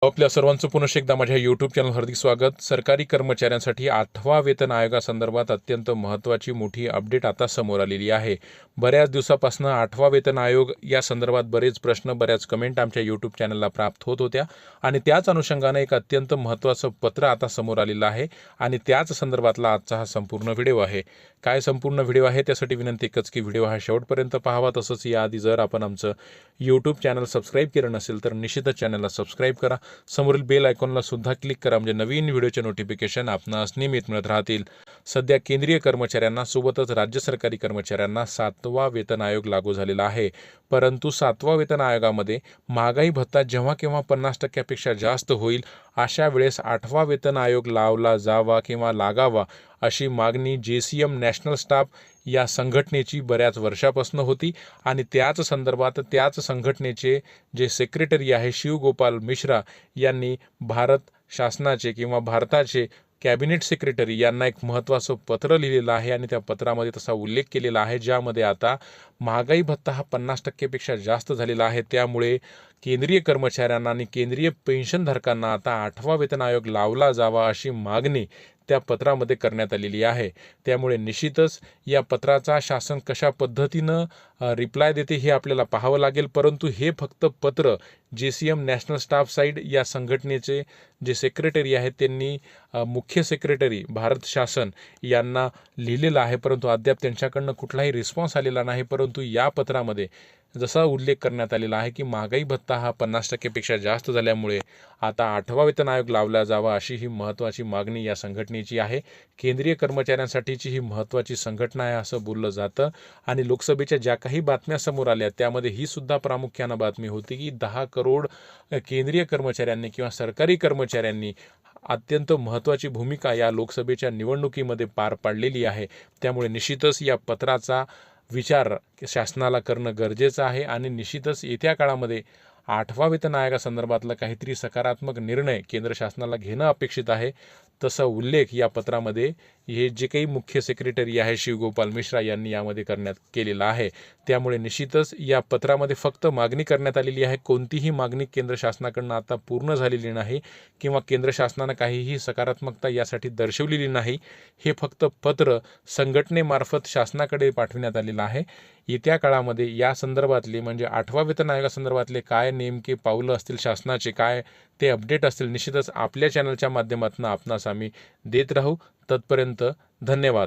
आपल्या सर्वांचं पुन्हा एकदा माझ्या यूट्यूब चॅनल हार्दिक स्वागत। सरकारी कर्मचाऱ्यांसाठी 8वा वेतन आयोगासंदर्भात अत्यंत महत्त्वाची मोठी अपडेट आता समोर आलेली आहे। बऱ्याच दिवसापासून 8वा वेतन आयोग या संदर्भात बरेच प्रश्न, बऱ्याच कमेंट आमच्या यूट्यूब चॅनलला प्राप्त होत होत्या आणि त्याच अनुषंगाने एक अत्यंत महत्त्वाचं पत्र आता समोर आलेलं आहे आणि त्याच संदर्भातला आजचा हा संपूर्ण व्हिडिओ आहे। काय संपूर्ण व्हिडिओ आहे त्यासाठी विनंती एकच की व्हिडिओ हा शेवटपर्यंत पाहावा। तसंच याआधी जर आपण आमचं यूट्यूब चॅनल सबस्क्राईब केलं नसेल तर निश्चितच चॅनलला सबस्क्राईब करा। समोरील बेल आयकॉनला सुद्धा क्लिक करा म्हणजे नवीन व्हिडिओचे नोटिफिकेशन आपणास नियमित मिळत राहतील। सध्या केंद्रीय कर्मचाऱ्यांना सोबतच राज्य सरकारी कर्मचाऱ्यांना 7वा वेतन आयोग लागू झालेला आहे। परंतु 7वा वेतन आयोगामध्ये महागाई भत्ता जेव्हा केव्हा 50% जास्त होईल अशा वेळेस 8वा वेतन आयोग लावला जावा किंवा लागावा अशी मागणी JCM नॅशनल स्टाफ या संघटनेची बऱ्याच वर्षापासून होती आणि त्याच संदर्भात त्याच संघटनेचे जे सेक्रेटरी आहे शिवगोपाल मिश्रा यांनी भारत शासनाचे किंवा भारताचे कॅबिनेट सेक्रेटरी यांना एक महत्त्वाचं पत्र लिहिलेलं आहे आणि त्या पत्रामध्ये तसा उल्लेख केलेला आहे ज्यामध्ये आता महागाई भत्ता हा 50%पेक्षा जास्त झालेला आहे। त्यामुळे केंद्रीय कर्मचाऱ्यांना आणि केंद्रीय पेन्शनधारकांना आता 8वा वेतन आयोग लावला जावा अशी मागणी त्या पत्रामध्ये करण्यात आलेली आहे। त्यामुळे निश्चितच या पत्राचा शासन कशा पद्धतीनं रिप्लाय देते हे आपल्याला पाहावं लागेल। परंतु हे फक्त पत्र JCM नॅशनल स्टाफ साइड या संघटनेचे जे सेक्रेटरी आहेत त्यांनी मुख्य सेक्रेटरी भारत शासन यांना लिहिलेलं आहे, परंतु अद्याप त्यांच्याकडनं कुठलाही रिस्पॉन्स आलेला नाही। परंतु या पत्रामध्ये जसा उल्लेख करण्यात आलेला आहे की महागाई भत्ता हा 50%पेक्षा जास्त झाल्यामुळे आता 8वा वेतन आयोग लावला जावा अशी ही महत्त्वाची मागणी या संघटनेची आहे। केंद्रीय कर्मचाऱ्यांसाठीची ही महत्त्वाची संघटना आहे असं बोललं जातं आणि लोकसभेच्या ज्या काही बातम्या समोर आल्या त्यामध्ये ही सुद्धा प्रामुख्यानं बातमी होती की 10 करोड केंद्रीय कर्मचाऱ्यांनी किंवा सरकारी कर्मचाऱ्यांनी अत्यंत महत्त्वाची भूमिका या लोकसभेच्या निवडणुकीमध्ये पार पाडलेली आहे। त्यामुळे निश्चितच या पत्राचा विचार शासनाला करणं गरजेचं आहे आणि निश्चितच येत्या काळामध्ये 8वा वेतन आयोगासंदर्भातला काहीतरी सकारात्मक निर्णय केंद्र शासनाला घेणं अपेक्षित आहे। तसा उल्लेख या पत्रामध्ये हे जे काही मुख्य सेक्रेटरी आहे शिवगोपाल मिश्रा यांनी यामध्ये करण्यात केलेला आहे। त्यामुळे निश्चितच या पत्रामध्ये फक्त मागणी करण्यात आलेली आहे, कोणतीही मागणी केंद्र शासनाकडून आता पूर्ण झालेली नाही किंवा केंद्र शासनानं काहीही सकारात्मकता यासाठी दर्शवलेली नाही। हे फक्त पत्र संघटनेमार्फत शासनाकडे पाठविण्यात आलेलं आहे। येत्या काळामध्ये या संदर्भातले म्हणजे 8वा वेतन आयोगासंदर्भातले काय नेमके पावलं असतील शासनाचे, काय ते अपडेट असतील, निश्चितच आपल्या चॅनलच्या माध्यमातून आपणास आम्ही देत राहू। तत्पर्यंत धन्यवाद।